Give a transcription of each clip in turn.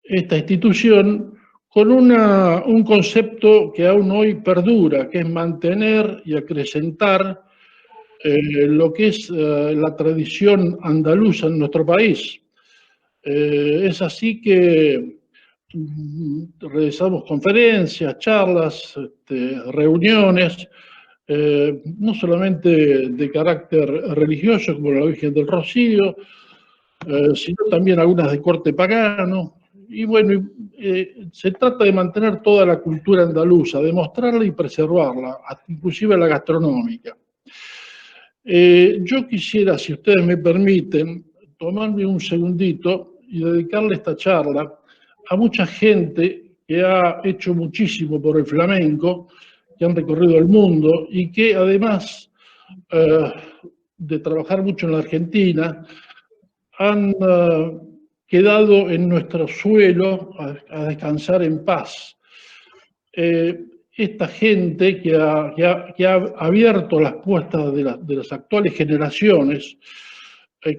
esta institución con un concepto que aún hoy perdura, que es mantener y acrecentar lo que es la tradición andaluza en nuestro país. Es así que realizamos conferencias, charlas, reuniones, no solamente de carácter religioso, como la Virgen del Rocío, sino también algunas de corte pagano. Y bueno, se trata de mantener toda la cultura andaluza, de mostrarla y preservarla, inclusive la gastronómica. Yo quisiera, si ustedes me permiten, tomarme un segundito y dedicarle esta charla a mucha gente que ha hecho muchísimo por el flamenco, que han recorrido el mundo y que además de trabajar mucho en la Argentina, han quedado en nuestro suelo a descansar en paz. Esta gente que ha abierto las puertas de las actuales generaciones,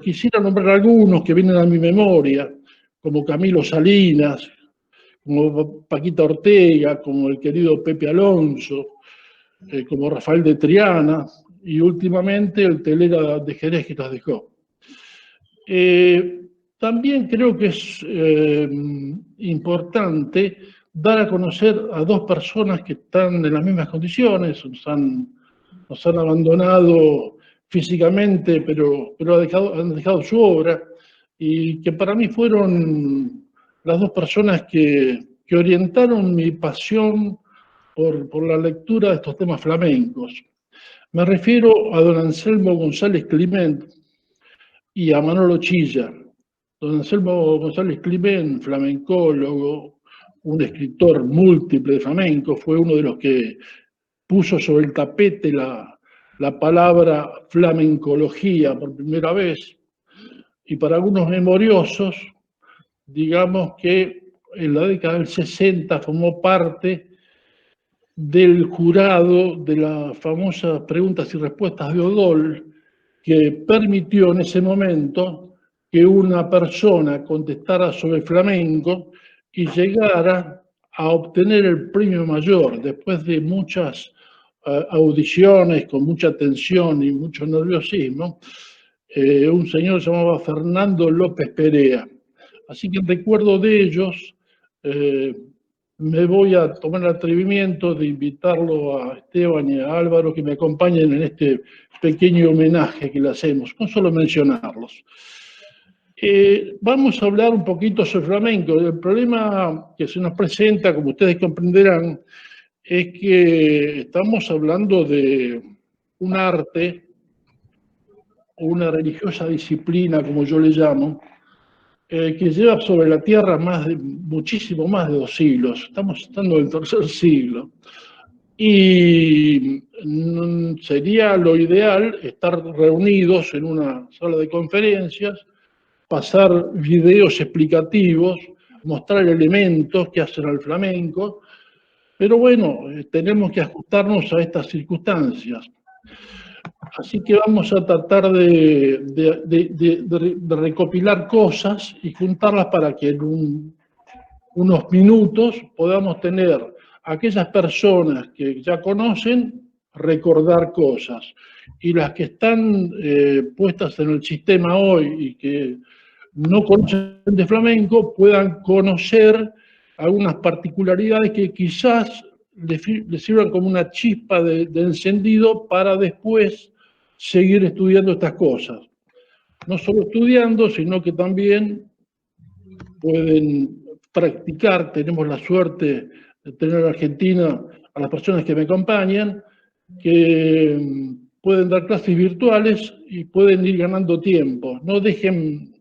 quisiera nombrar algunos que vienen a mi memoria, como Camilo Salinas, como Paquita Ortega, como el querido Pepe Alonso, como Rafael de Triana, y últimamente el telera de Jerez que las dejó. También creo que es importante dar a conocer a dos personas que están en las mismas condiciones, nos han abandonado físicamente, pero han dejado su obra, y que para mí fueron las dos personas que orientaron mi pasión por la lectura de estos temas flamencos. Me refiero a don Anselmo González Climent y a Manolo Chilla. Don Anselmo González Climent, flamencólogo, un escritor múltiple de flamenco, fue uno de los que puso sobre el tapete la palabra flamencología por primera vez. Y para algunos memoriosos, digamos que en la década del 60 formó parte del jurado de las famosas preguntas y respuestas de Odol, que permitió en ese momento que una persona contestara sobre flamenco y llegara a obtener el premio mayor después de muchas audiciones con mucha tensión y mucho nerviosismo. Un señor se llamaba Fernando López Perea. Así que en recuerdo de ellos, me voy a tomar el atrevimiento de invitarlo a Esteban y a Álvaro que me acompañen en este pequeño homenaje que le hacemos, con solo mencionarlos. Vamos a hablar un poquito sobre flamenco. El problema que se nos presenta, como ustedes comprenderán, es que estamos hablando de un arte o una religiosa disciplina, como yo le llamo, que lleva sobre la tierra muchísimo más de 2 siglos. Estamos estando en el 3er siglo. Y sería lo ideal estar reunidos en una sala de conferencias, pasar videos explicativos, mostrar elementos que hacen al flamenco, pero bueno, tenemos que ajustarnos a estas circunstancias. Así que vamos a tratar de recopilar cosas y juntarlas para que en unos minutos podamos tener a aquellas personas que ya conocen recordar cosas, y las que están puestas en el sistema hoy y que no conocen de flamenco puedan conocer algunas particularidades que quizás les sirvan como una chispa de encendido para después seguir estudiando estas cosas. No solo estudiando, sino que también pueden practicar. Tenemos la suerte de tener en Argentina a las personas que me acompañan, que pueden dar clases virtuales y pueden ir ganando tiempo. No dejen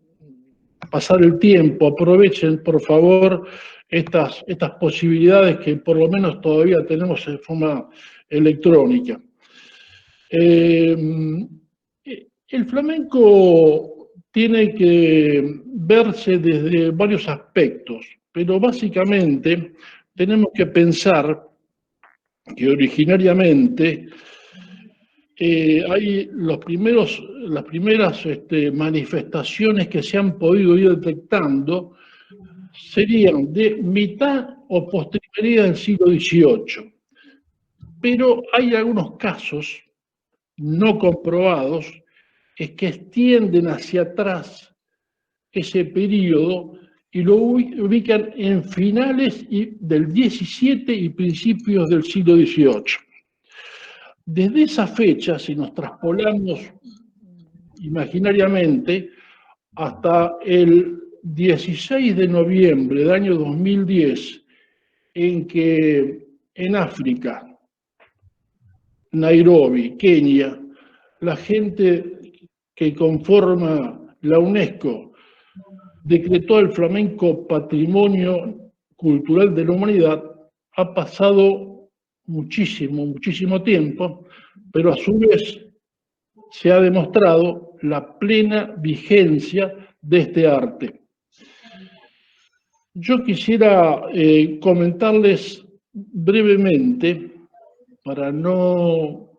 pasar el tiempo, aprovechen por favor estas posibilidades que por lo menos todavía tenemos de forma electrónica. El flamenco tiene que verse desde varios aspectos, pero básicamente tenemos que pensar que originariamente hay las primeras manifestaciones que se han podido ir detectando serían de mitad o postrimería del siglo XVIII. Pero hay algunos casos no comprobados es que extienden hacia atrás ese periodo y lo ubican en finales del XVII y principios del siglo XVIII. Desde esa fecha, si nos traspolamos imaginariamente hasta el 16 de noviembre del año 2010, en que en África, Nairobi, Kenia, la gente que conforma la UNESCO decretó el flamenco Patrimonio Cultural de la Humanidad, ha pasado muchísimo tiempo, pero a su vez se ha demostrado la plena vigencia de este arte. Yo quisiera comentarles brevemente, para no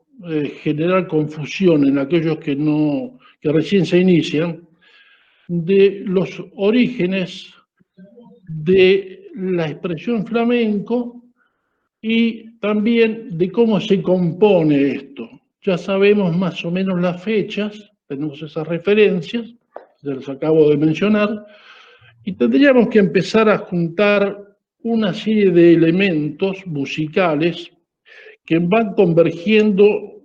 generar confusión en aquellos que recién se inician, de los orígenes de la expresión flamenco y también de cómo se compone esto. Ya sabemos más o menos las fechas, tenemos esas referencias, ya las acabo de mencionar, y tendríamos que empezar a juntar una serie de elementos musicales que van convergiendo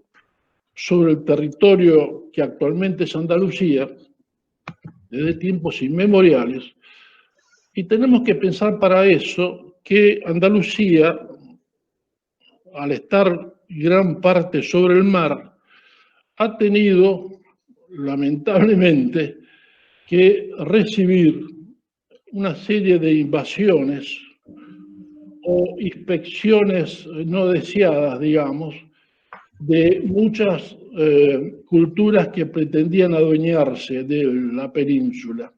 sobre el territorio que actualmente es Andalucía, desde tiempos inmemoriales, y tenemos que pensar para eso que Andalucía, al estar gran parte sobre el mar, ha tenido, lamentablemente, que recibir una serie de invasiones o inspecciones no deseadas, digamos, de muchas culturas que pretendían adueñarse de la península.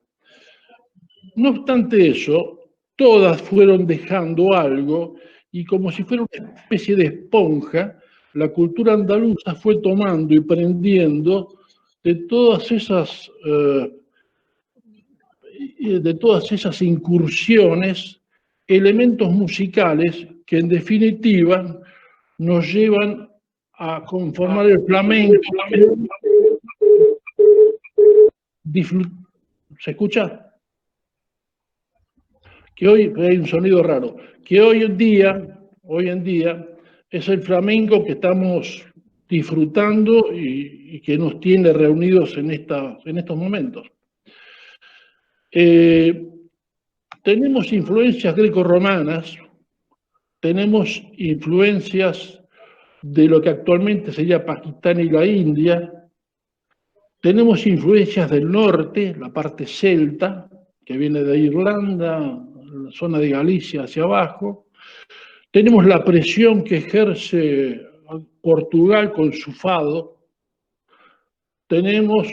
No obstante eso, todas fueron dejando algo y como si fuera una especie de esponja, la cultura andaluza fue tomando y prendiendo de todas esas incursiones, elementos musicales que en definitiva nos llevan a conformar el flamenco. ¿Se escucha? Que hoy hay un sonido raro, que hoy en día es el flamenco que estamos disfrutando y que nos tiene reunidos en estos momentos. Tenemos influencias grecorromanas, tenemos influencias de lo que actualmente sería Pakistán y la India, tenemos influencias del norte, la parte celta, que viene de Irlanda, la zona de Galicia hacia abajo. Tenemos la presión que ejerce Portugal con su fado. Tenemos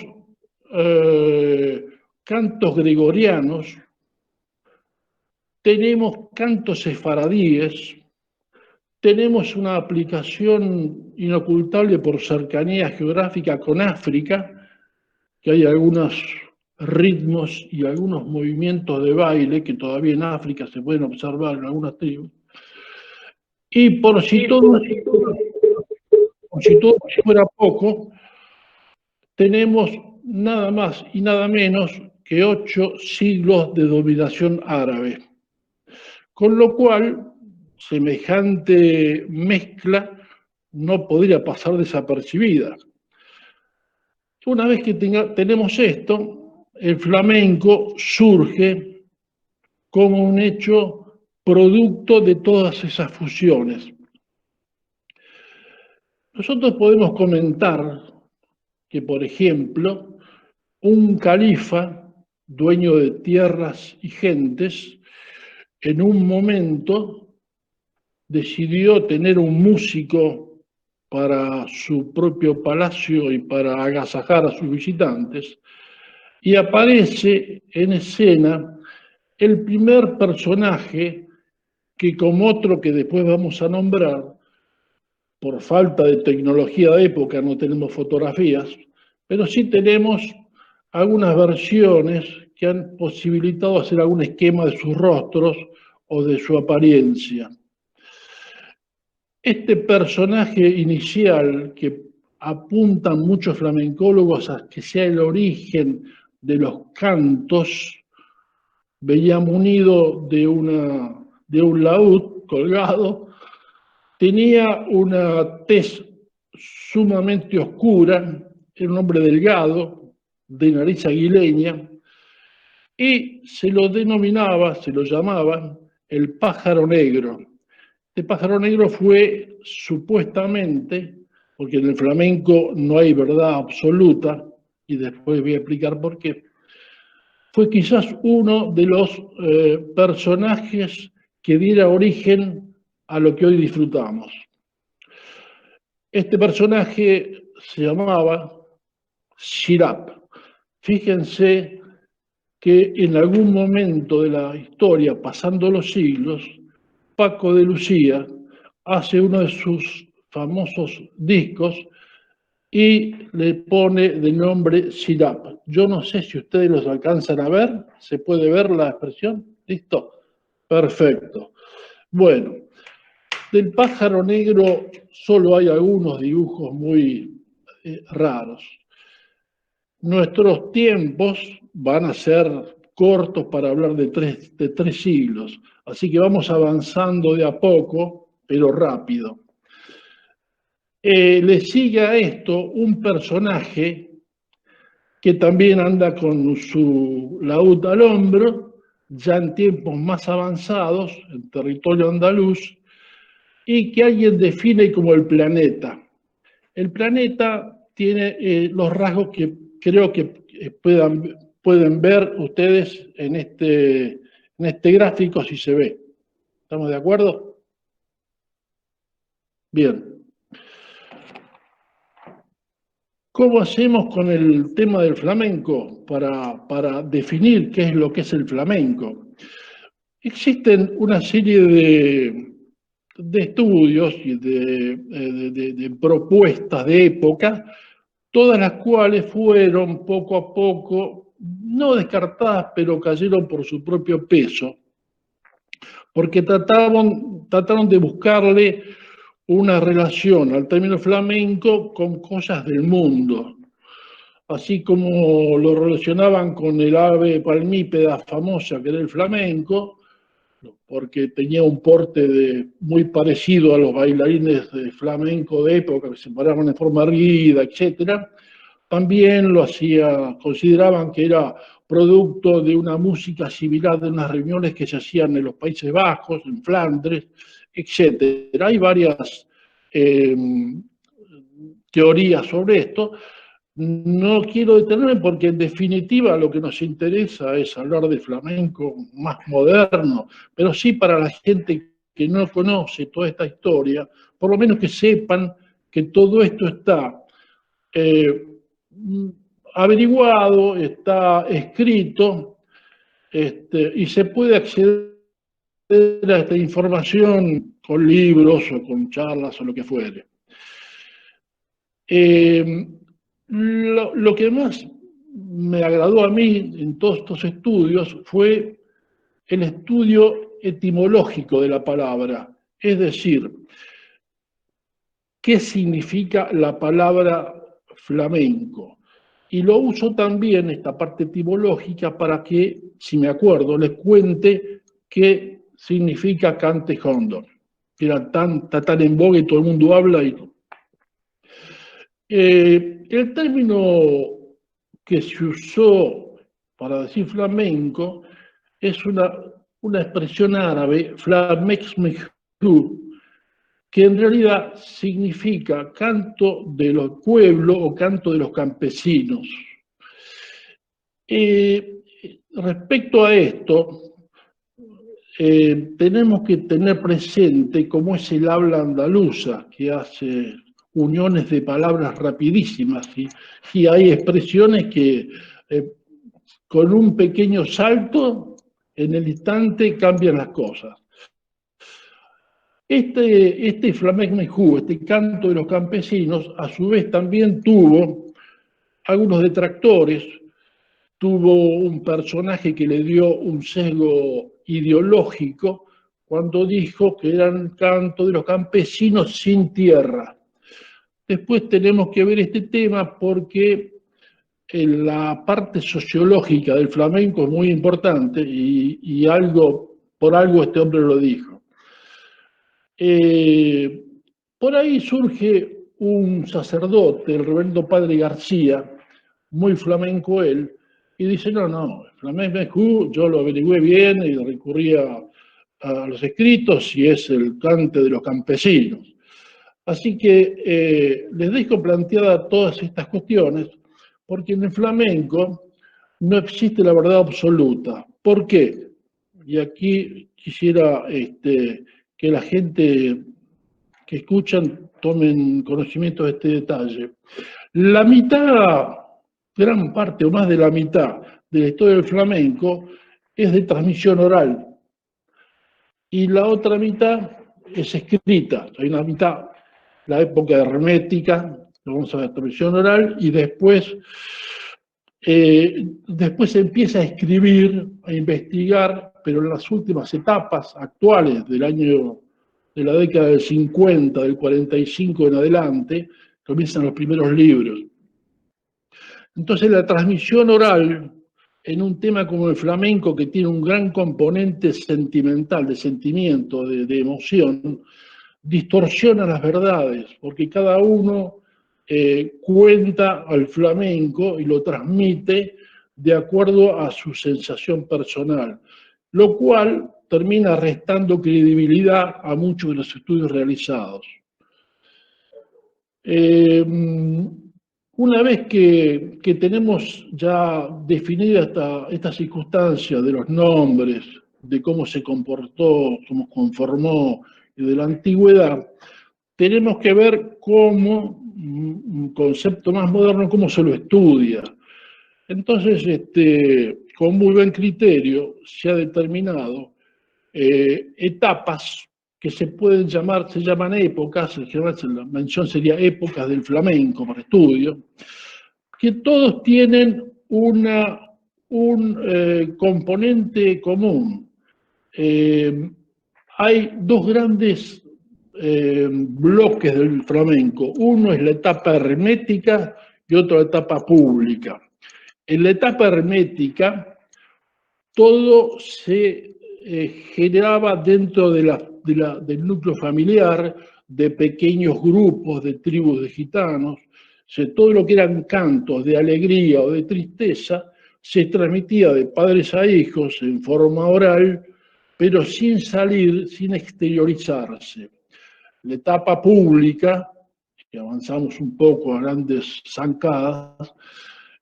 cantos gregorianos. Tenemos cantos sefaradíes. Tenemos una aplicación inocultable por cercanía geográfica con África, que hay algunos ritmos y algunos movimientos de baile que todavía en África se pueden observar en algunas tribus. Y por si todo fuera poco, tenemos nada más y nada menos que 8 siglos de dominación árabe. Con lo cual, semejante mezcla no podría pasar desapercibida. Una vez que tenemos esto, el flamenco surge como un hecho producto de todas esas fusiones. Nosotros podemos comentar que, por ejemplo, un califa, dueño de tierras y gentes, en un momento decidió tener un músico para su propio palacio y para agasajar a sus visitantes, y aparece en escena el primer personaje que, como otro que después vamos a nombrar, por falta de tecnología de época no tenemos fotografías, pero sí tenemos algunas versiones que han posibilitado hacer algún esquema de sus rostros o de su apariencia. Este personaje inicial, que apuntan muchos flamencólogos a que sea el origen de los cantos, veía munido de un laúd colgado, tenía una tez sumamente oscura, era un hombre delgado, de nariz aguileña, y se lo llamaba el pájaro negro. Este pájaro negro fue supuestamente, porque en el flamenco no hay verdad absoluta, y después voy a explicar por qué, fue quizás uno de los personajes que diera origen a lo que hoy disfrutamos. Este personaje se llamaba Shirab. Fíjense que en algún momento de la historia, pasando los siglos, Paco de Lucía hace uno de sus famosos discos y le pone de nombre Shirab. Yo no sé si ustedes los alcanzan a ver. ¿Se puede ver la expresión? ¿Listo? Perfecto. Bueno, del pájaro negro solo hay algunos dibujos muy raros. Nuestros tiempos van a ser cortos para hablar de tres siglos, así que vamos avanzando de a poco, pero rápido. Le sigue a esto un personaje que también anda con su laúd al hombro, ya en tiempos más avanzados, en territorio andaluz, y que alguien define como el planeta. El planeta tiene los rasgos que creo que pueden ver ustedes en este gráfico, si se ve. ¿Estamos de acuerdo? Bien. ¿Cómo hacemos con el tema del flamenco para definir qué es lo que es el flamenco? Existen una serie de estudios y de propuestas de época, todas las cuales fueron poco a poco, no descartadas, pero cayeron por su propio peso, porque trataron de buscarle una relación al término flamenco con cosas del mundo, así como lo relacionaban con el ave palmípeda famosa que era el flamenco, porque tenía un porte muy parecido a los bailarines de flamenco de época, que se paraban en forma erguida, etc. También consideraban que era producto de una música similar de unas reuniones que se hacían en los Países Bajos, en Flandes, etc. Hay varias teorías sobre esto. No quiero detenerme porque en definitiva lo que nos interesa es hablar de flamenco más moderno, pero sí para la gente que no conoce toda esta historia, por lo menos que sepan que todo esto está averiguado, está escrito, y se puede acceder a esta información con libros o con charlas o lo que fuere. Lo que más me agradó a mí en todos estos estudios fue el estudio etimológico de la palabra, es decir, qué significa la palabra flamenco. Y lo uso también, esta parte etimológica, para que, si me acuerdo, les cuente qué significa cante hondo, que era tan en boga y todo el mundo habla. El término que se usó para decir flamenco es una expresión árabe, flamexmehru, que en realidad significa canto de los pueblos o canto de los campesinos. Respecto a esto, tenemos que tener presente cómo es el habla andaluza, que hace uniones de palabras rapidísimas, y hay expresiones que con un pequeño salto en el instante cambian las cosas. Este flamenco, este canto de los campesinos, a su vez también tuvo algunos detractores, tuvo un personaje que le dio un sesgo ideológico cuando dijo que eran cantos de los campesinos sin tierra. Después tenemos que ver este tema porque en la parte sociológica del flamenco es muy importante y por algo este hombre lo dijo. Por ahí surge un sacerdote, el reverendo padre García, muy flamenco él, y dice, no, el flamenco yo lo averigüé bien y recurrí a los escritos y es el cante de los campesinos. Así que les dejo planteadas todas estas cuestiones, porque en el flamenco no existe la verdad absoluta. ¿Por qué? Y aquí quisiera que la gente que escuchan tomen conocimiento de este detalle. La mitad, gran parte o más de la mitad de la historia del flamenco es de transmisión oral y la otra mitad es escrita. Hay una mitad, la época hermética, vamos a ver, transmisión oral, y después se empieza a escribir, a investigar, pero en las últimas etapas actuales de la década del 50, del 45 en adelante, comienzan los primeros libros. Entonces la transmisión oral en un tema como el flamenco, que tiene un gran componente sentimental, de sentimiento, de emoción, distorsiona las verdades, porque cada uno cuenta al flamenco y lo transmite de acuerdo a su sensación personal, lo cual termina restando credibilidad a muchos de los estudios realizados. Una vez que tenemos ya definida esta circunstancia de los nombres, de cómo se comportó, cómo conformó y de la antigüedad, tenemos que ver cómo, un concepto más moderno, cómo se lo estudia. Entonces, con muy buen criterio, se ha determinado etapas que se llaman épocas, la mención sería épocas del flamenco para estudio, que todos tienen un componente común. Hay dos grandes bloques del flamenco. Uno es la etapa hermética y otro la etapa pública. En la etapa hermética, todo se generaba dentro del núcleo familiar, de pequeños grupos, de tribus de gitanos. Todo lo que eran cantos de alegría o de tristeza se transmitía de padres a hijos en forma oral, pero sin salir, sin exteriorizarse. La etapa pública, que avanzamos un poco a grandes zancadas,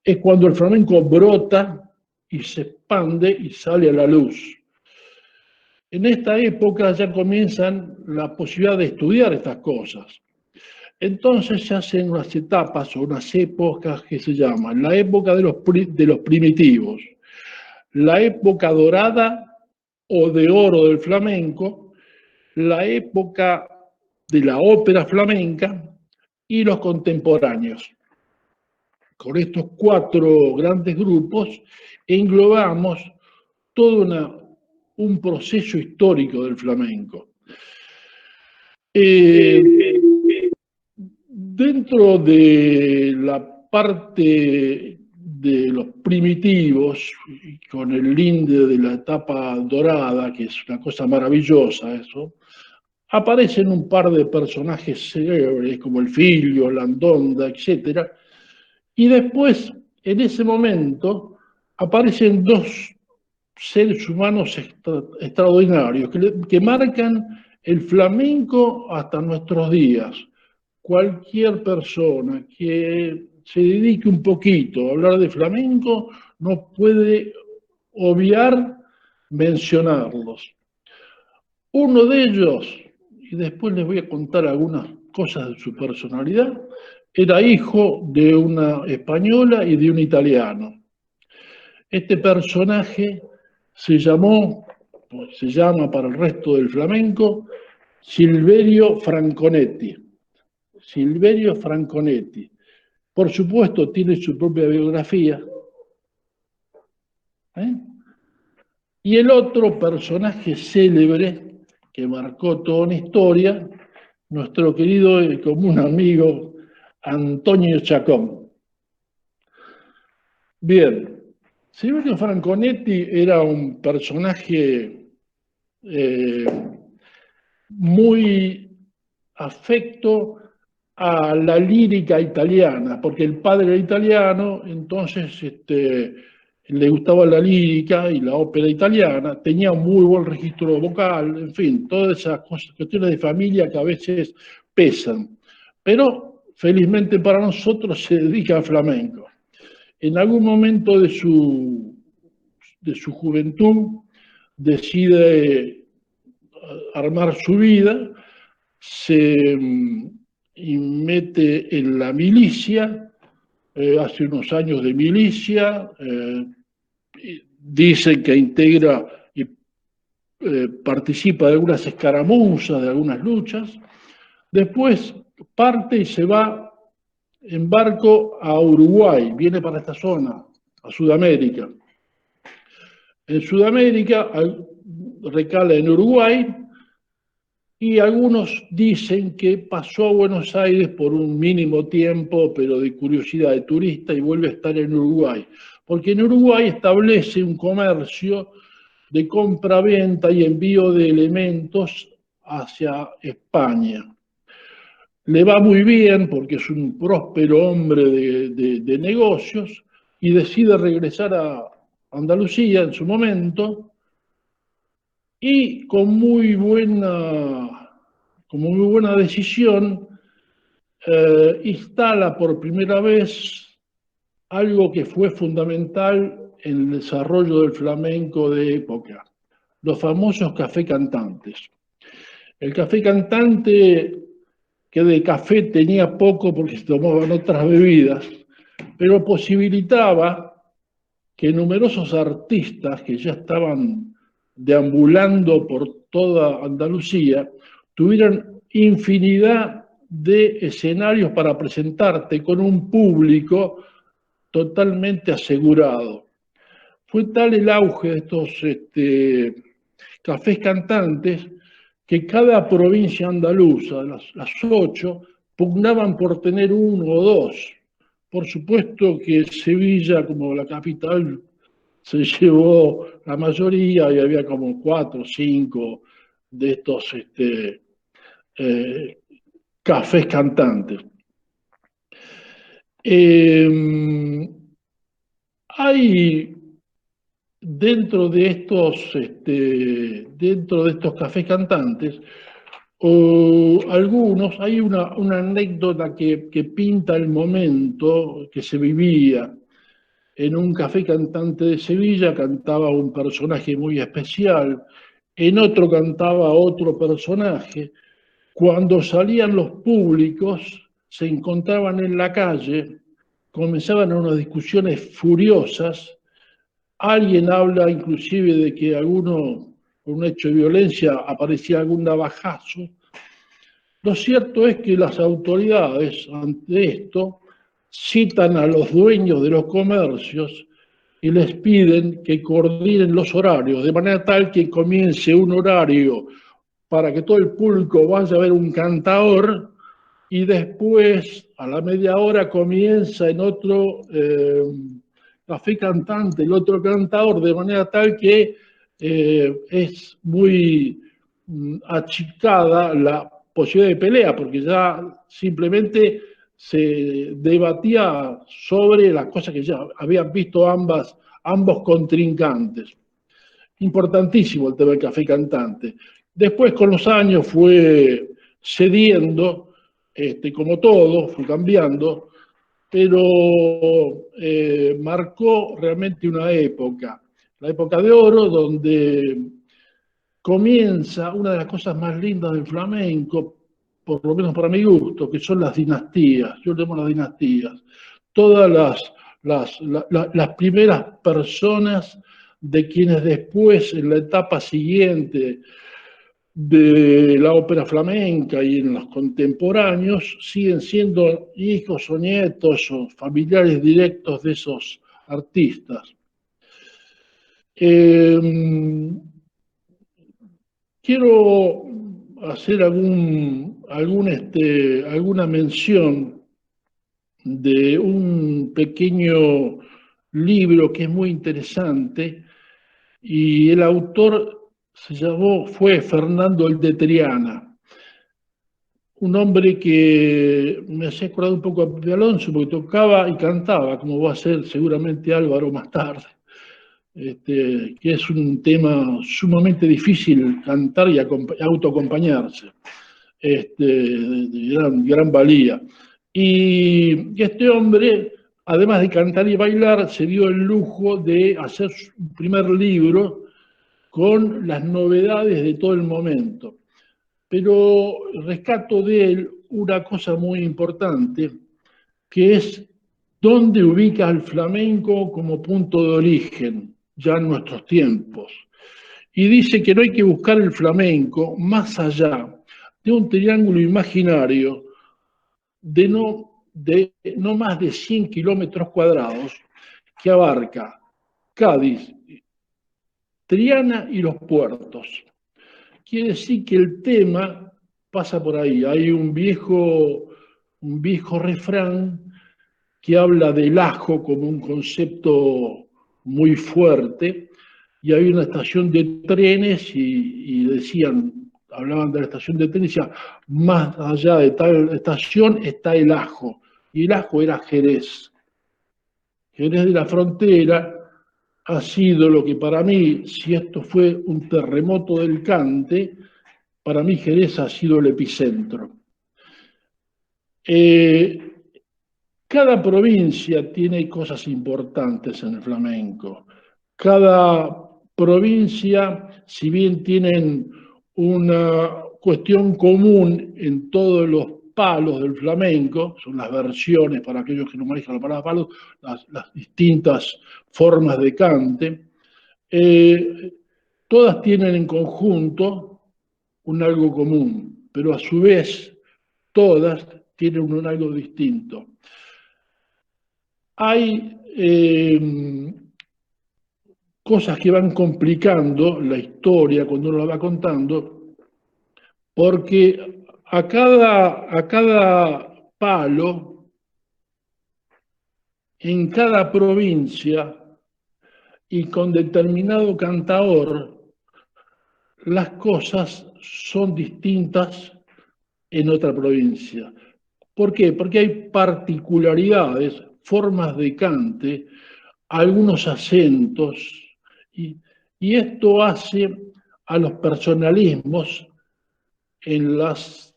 es cuando el flamenco brota y se expande y sale a la luz. En esta época ya comienzan la posibilidad de estudiar estas cosas. Entonces se hacen unas etapas o unas épocas que se llaman la época de los primitivos, la época dorada o de oro del flamenco, la época de la ópera flamenca y los contemporáneos. Con estos cuatro grandes grupos englobamos todo un proceso histórico del flamenco. Dentro de la parte de los primitivos, con el linde de la etapa dorada, que es una cosa maravillosa eso, aparecen un par de personajes célebres como el Filio, la Andonda, etc. Y después, en ese momento, aparecen dos seres humanos extraordinarios que marcan el flamenco hasta nuestros días. Cualquier persona que se dedique un poquito a hablar de flamenco no puede obviar mencionarlos. Uno de ellos, y después les voy a contar algunas cosas de su personalidad, era hijo de una española y de un italiano. Este personaje se llama para el resto del flamenco, Silverio Franconetti. Silverio Franconetti. Por supuesto, tiene su propia biografía. ¿eh? Y el otro personaje célebre que marcó toda una historia, nuestro querido y común amigo Antonio Chacón. Bien, Silverio Franconetti era un personaje eh, muy afecto a la lírica italiana, porque el padre era italiano, entonces le gustaba la lírica y la ópera italiana, tenía un muy buen registro vocal, en fin, todas esas cuestiones de familia que a veces pesan. Pero felizmente para nosotros se dedica al flamenco. En algún momento de su juventud decide armar su vida, se mete en la milicia, hace unos años de milicia, dice que integra y participa de algunas escaramuzas, de algunas luchas, después parte y se va en barco a Uruguay, viene para esta zona, a Sudamérica. En Sudamérica recala en Uruguay, y algunos dicen que pasó a Buenos Aires por un mínimo tiempo, pero de curiosidad de turista, y vuelve a estar en Uruguay. Porque en Uruguay establece un comercio de compra-venta y envío de elementos hacia España. Le va muy bien porque es un próspero hombre de negocios y decide regresar a Andalucía en su momento, y con muy buena decisión, instala por primera vez algo que fue fundamental en el desarrollo del flamenco de época, los famosos café cantantes. El café cantante, que de café tenía poco porque se tomaban otras bebidas, pero posibilitaba que numerosos artistas que ya estaban deambulando por toda Andalucía tuvieran infinidad de escenarios para presentarte con un público totalmente asegurado. Fue tal el auge de estos cafés cantantes que cada provincia andaluza, las 8, pugnaban por tener uno o dos. Por supuesto que Sevilla, como la capital, se llevó la mayoría, y había como 4 o 5 de estos eh, cafés cantantes. Hay dentro de estos cafés cantantes, algunos, hay una anécdota que pinta el momento que se vivía. En un café cantante de Sevilla cantaba un personaje muy especial, en otro cantaba otro personaje. Cuando salían los públicos, se encontraban en la calle, comenzaban unas discusiones furiosas. Alguien habla inclusive de que alguno, por un hecho de violencia, aparecía algún navajazo. Lo cierto es que las autoridades, ante esto, citan a los dueños de los comercios y les piden que coordinen los horarios, de manera tal que comience un horario para que todo el público vaya a ver un cantador, y después, a la media hora, comienza en otro café cantante, el otro cantador, de manera tal que es muy achicada la posibilidad de pelea, porque ya simplemente se debatía sobre las cosas que ya habían visto ambos contrincantes. Importantísimo el tema del café cantante. Después, con los años, fue cediendo, como todo, fue cambiando, pero marcó realmente una época, la época de oro, donde comienza una de las cosas más lindas del flamenco, por lo menos para mi gusto, que son las dinastías. Yo llamo las dinastías. Todas las primeras personas de quienes después, en la etapa siguiente de la ópera flamenca y en los contemporáneos, siguen siendo hijos o nietos o familiares directos de esos artistas. Quiero hacer alguna mención de un pequeño libro que es muy interesante, y el autor fue Fernando el de Triana, un hombre que me hace acordar un poco a Pepe Alonso, porque tocaba y cantaba, como va a ser seguramente Álvaro más tarde. Que es un tema sumamente difícil cantar y autoacompañarse, de gran valía. Y este hombre, además de cantar y bailar, se dio el lujo de hacer su primer libro con las novedades de todo el momento. Pero rescato de él una cosa muy importante, que es dónde ubica al flamenco como punto de origen, ya en nuestros tiempos. Y dice que no hay que buscar el flamenco más allá de un triángulo imaginario de no más de 100 kilómetros cuadrados, que abarca Cádiz, Triana y los puertos. Quiere decir que el tema pasa por ahí. Hay un viejo refrán que habla del ajo como un concepto muy fuerte, y hay una estación de trenes y hablaban de la estación de trenes, y decían, más allá de tal estación está el ajo, y el ajo era Jerez. Jerez de la Frontera ha sido lo que para mí, si esto fue un terremoto del cante, para mí Jerez ha sido el epicentro. Cada provincia tiene cosas importantes en el flamenco. Cada provincia, si bien tienen una cuestión común en todos los palos del flamenco, son las versiones, para aquellos que no manejan la palabra palos, las distintas formas de cante, todas tienen en conjunto un algo común, pero a su vez todas tienen un algo distinto. Hay cosas que van complicando la historia cuando uno la va contando, porque a cada palo, en cada provincia y con determinado cantaor, las cosas son distintas en otra provincia. ¿Por qué? Porque hay particularidades, formas de cante, algunos acentos, y esto hace a los personalismos en las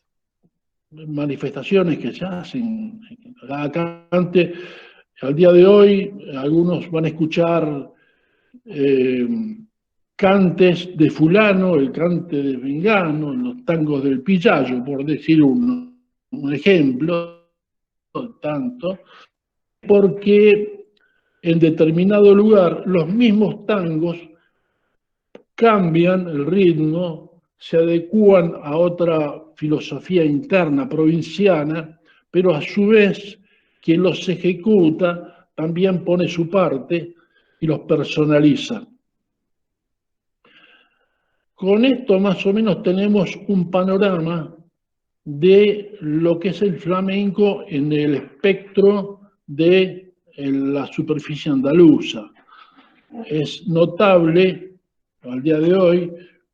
manifestaciones que se hacen. Cada cante, al día de hoy, algunos van a escuchar cantes de fulano, el cante de Vengano, los tangos del Pillayo, por decir un ejemplo, tanto, porque en determinado lugar los mismos tangos cambian el ritmo, se adecúan a otra filosofía interna provinciana, pero a su vez quien los ejecuta también pone su parte y los personaliza. Con esto más o menos tenemos un panorama de lo que es el flamenco en el espectro de la superficie andaluza. Es notable al día de hoy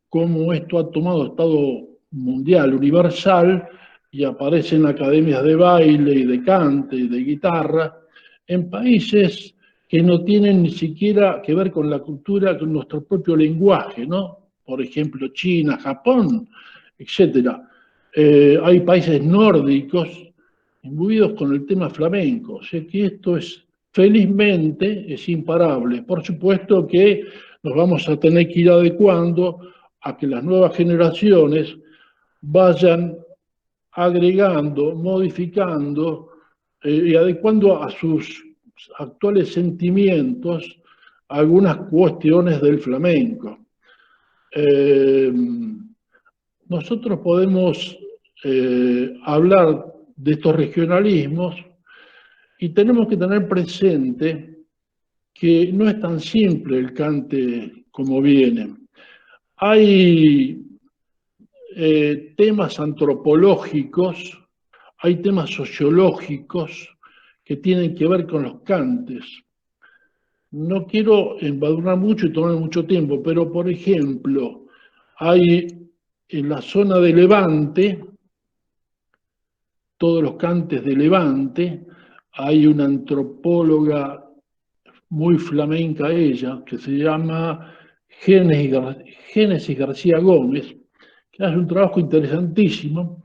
cómo esto ha tomado estado mundial, universal, y aparece en academias de baile y de cante y de guitarra, en países que no tienen ni siquiera que ver con la cultura, con nuestro propio lenguaje, ¿no? Por ejemplo, China, Japón, etc. Hay países nórdicos imbuidos con el tema flamenco, o sea que esto es, felizmente, es imparable. Por supuesto que nos vamos a tener que ir adecuando a que las nuevas generaciones vayan agregando, modificando y adecuando a sus actuales sentimientos algunas cuestiones del flamenco. Nosotros podemos hablar de estos regionalismos y tenemos que tener presente que no es tan simple el cante como viene. Hay temas antropológicos, hay temas sociológicos que tienen que ver con los cantes. No quiero embadurnar mucho y tomar mucho tiempo, pero por ejemplo, hay en la zona de Levante, todos los cantes de Levante, hay una antropóloga muy flamenca ella, que se llama Génesis García Gómez, que hace un trabajo interesantísimo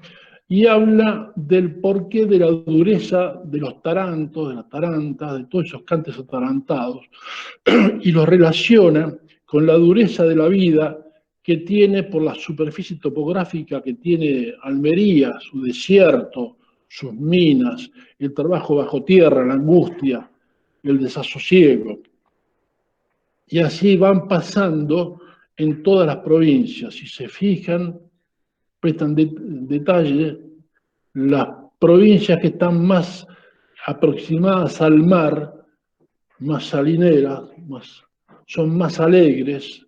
y habla del porqué de la dureza de los tarantos, de las tarantas, de todos esos cantes atarantados, y los relaciona con la dureza de la vida que tiene por la superficie topográfica que tiene Almería, su desierto, sus minas, el trabajo bajo tierra, la angustia, el desasosiego. Y así van pasando en todas las provincias. Si se fijan, prestan detalle, las provincias que están más aproximadas al mar, más salineras, son más alegres,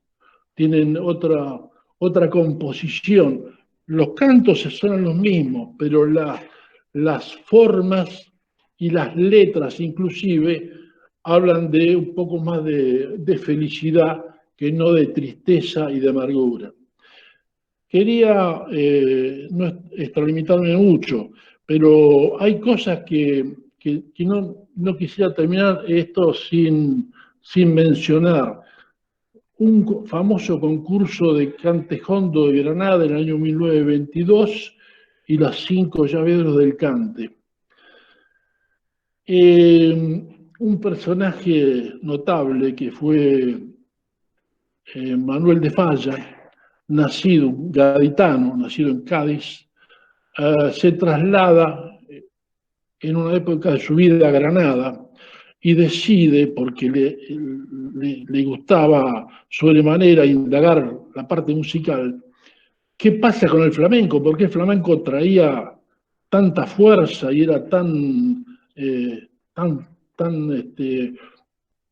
tienen otra composición. Los cantos son los mismos, pero las formas y las letras inclusive hablan de un poco más de felicidad que no de tristeza y de amargura. Quería no extralimitarme mucho, pero hay cosas que no quisiera terminar esto sin mencionar. Un famoso concurso de cante jondo de Granada en el año 1922 y las 5 llaveros del cante. Un personaje notable que fue Manuel de Falla, nacido, gaditano, nacido en Cádiz, se traslada en una época de su vida a Granada y decide, porque le gustaba sobremanera indagar la parte musical, ¿qué pasa con el flamenco? ¿Por qué el flamenco traía tanta fuerza y era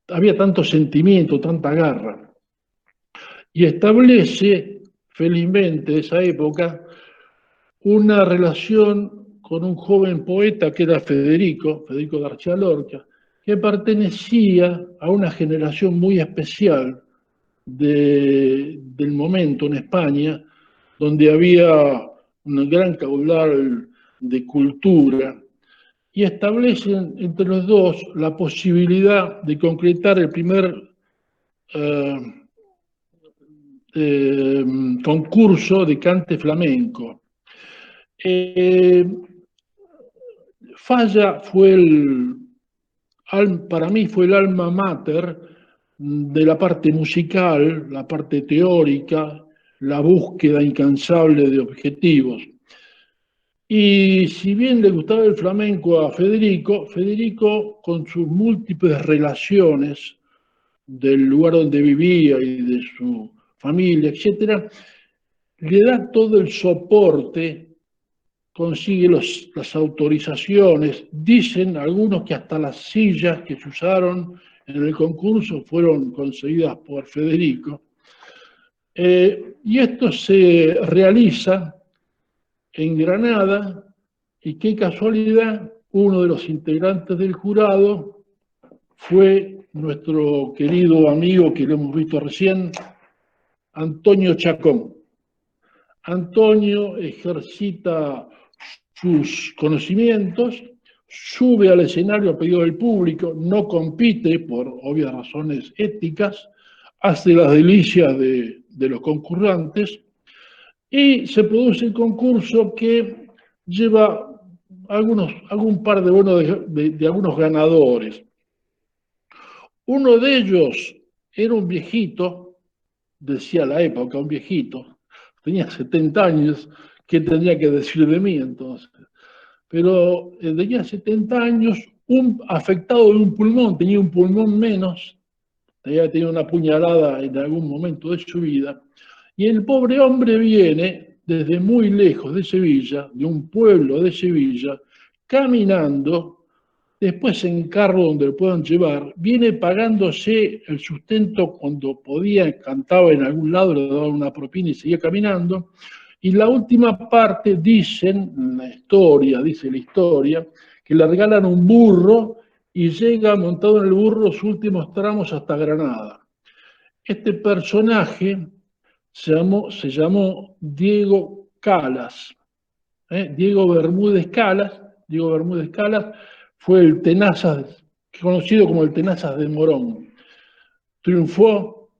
había tanto sentimiento, tanta garra? Y establece, felizmente, de esa época, una relación con un joven poeta que era Federico García Lorca, que pertenecía a una generación muy especial del momento en España, donde había un gran caudal de cultura, y establecen entre los dos la posibilidad de concretar el primer concurso de cante flamenco. Falla para mí fue el alma mater de la parte musical, la parte teórica, la búsqueda incansable de objetivos. Y si bien le gustaba el flamenco a Federico, Federico con sus múltiples relaciones del lugar donde vivía y de su familia, etc., le da todo el soporte, consigue las autorizaciones, dicen algunos que hasta las sillas que se usaron en el concurso fueron conseguidas por Federico. Y esto se realiza en Granada, y qué casualidad, uno de los integrantes del jurado fue nuestro querido amigo que lo hemos visto recién, Antonio Chacón. Antonio ejercita sus conocimientos, sube al escenario a pedido del público, no compite por obvias razones éticas, hace las delicias de los concurrentes y se produce el concurso que lleva algún par de algunos ganadores. Uno de ellos era un viejito, decía la época, un viejito, tenía 70 años, ¿qué tendría que decir de mí entonces? Pero tenía 70 años, afectado de un pulmón, tenía un pulmón menos, había tenido una puñalada en algún momento de su vida, y el pobre hombre viene desde muy lejos de Sevilla, de un pueblo de Sevilla, caminando después en carro donde lo puedan llevar, viene pagándose el sustento cuando podía, cantaba en algún lado, le daban una propina y seguía caminando. Y la última parte dicen, dice la historia, que le regalan un burro y llega montado en el burro los últimos tramos hasta Granada. Este personaje se llamó Diego Calas, Diego Bermúdez Calas. Diego Bermúdez Calas fue el Tenazas, conocido como el Tenazas de Morón. Triunfó.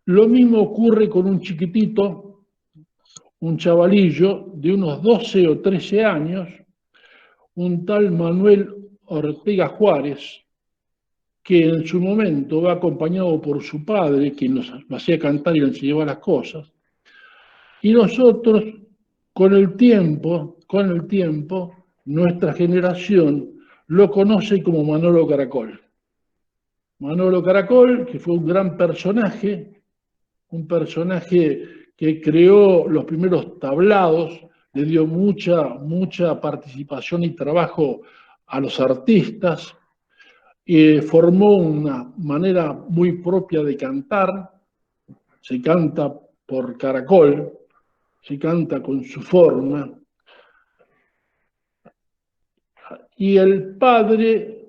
Lo mismo ocurre con un chiquitito, un chavalillo de unos 12 o 13 años, un tal Manuel Ortega Juárez, que en su momento va acompañado por su padre, quien nos hacía cantar y le enseñaba las cosas, y nosotros, con el tiempo, nuestra generación lo conoce como Manolo Caracol. Manolo Caracol, que fue un personaje que creó los primeros tablados, le dio mucha participación y trabajo a los artistas, formó una manera muy propia de cantar, se canta por Caracol, se canta con su forma, y el padre,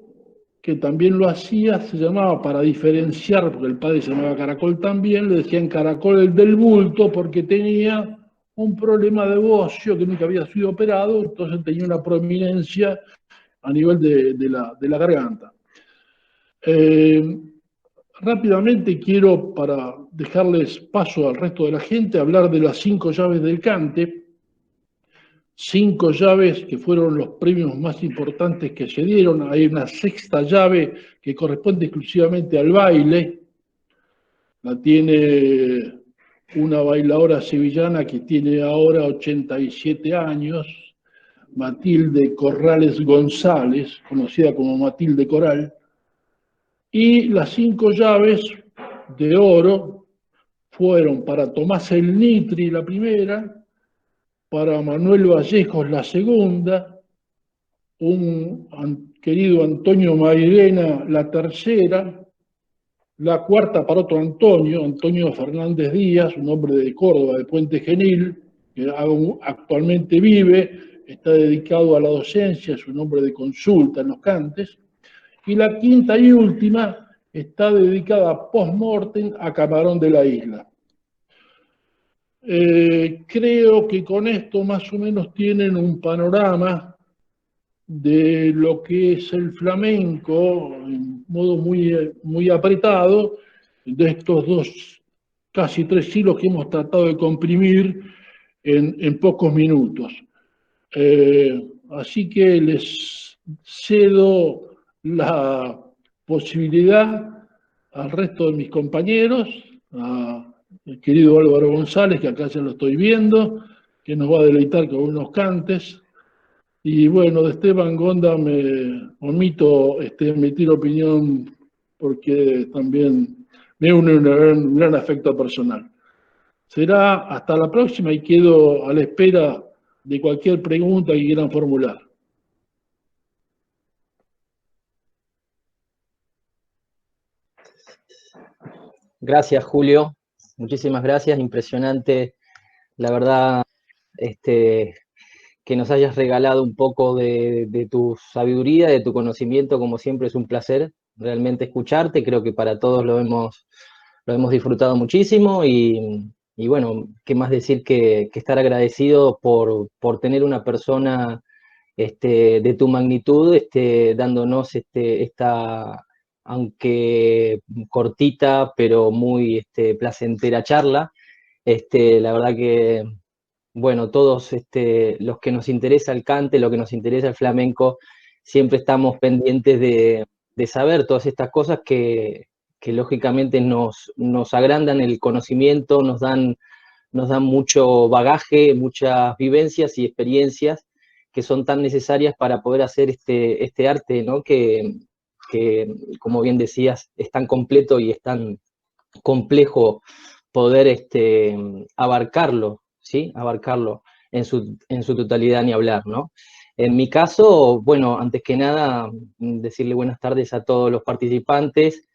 que también lo hacía, se llamaba, para diferenciar, porque el padre se llamaba Caracol también, le decían Caracol el del bulto, porque tenía un problema de bocio que nunca había sido operado, entonces tenía una prominencia a nivel de la garganta. Rápidamente quiero, para dejarles paso al resto de la gente, hablar de las 5 llaves del cante. 5 llaves que fueron los premios más importantes que se dieron. Hay una 6ª llave que corresponde exclusivamente al baile. La tiene una bailadora sevillana que tiene ahora 87 años, Matilde Corrales González, conocida como Matilde Coral. Y las 5 llaves de oro fueron para Tomás El Nitri la primera, para Manuel Vallejos la segunda, un querido Antonio Mairena la tercera, la cuarta para otro Antonio Fernández Díaz, un hombre de Córdoba, de Puente Genil, que actualmente vive, está dedicado a la docencia, es un hombre de consulta en los cantes. Y la quinta y última está dedicada post-mortem a Camarón de la Isla. Creo que con esto más o menos tienen un panorama de lo que es el flamenco en modo muy apretado, de estos casi 3 siglos que hemos tratado de comprimir en pocos minutos. Así que les cedo la posibilidad al resto de mis compañeros, al querido Álvaro González, que acá ya lo estoy viendo, que nos va a deleitar con unos cantes. Y bueno, de Esteban Gonda me omito emitir opinión porque también me une un gran afecto personal. Será hasta la próxima y quedo a la espera de cualquier pregunta que quieran formular. Gracias, Julio. Muchísimas gracias. Impresionante, la verdad, que nos hayas regalado un poco de tu sabiduría, de tu conocimiento. Como siempre, es un placer realmente escucharte. Creo que para todos lo hemos disfrutado muchísimo y bueno, qué más decir que estar agradecido por tener una persona de tu magnitud, dándonos esta, aunque cortita, pero muy placentera charla. La verdad que, bueno, todos los que nos interesa el cante, lo que nos interesa el flamenco, siempre estamos pendientes de saber todas estas cosas que lógicamente nos agrandan el conocimiento, nos dan mucho bagaje, muchas vivencias y experiencias que son tan necesarias para poder hacer este arte, ¿no? Que, como bien decías, es tan completo y es tan complejo poder abarcarlo, ¿sí? Abarcarlo en su totalidad, ni hablar, ¿no? En mi caso, bueno, antes que nada, decirle buenas tardes a todos los participantes.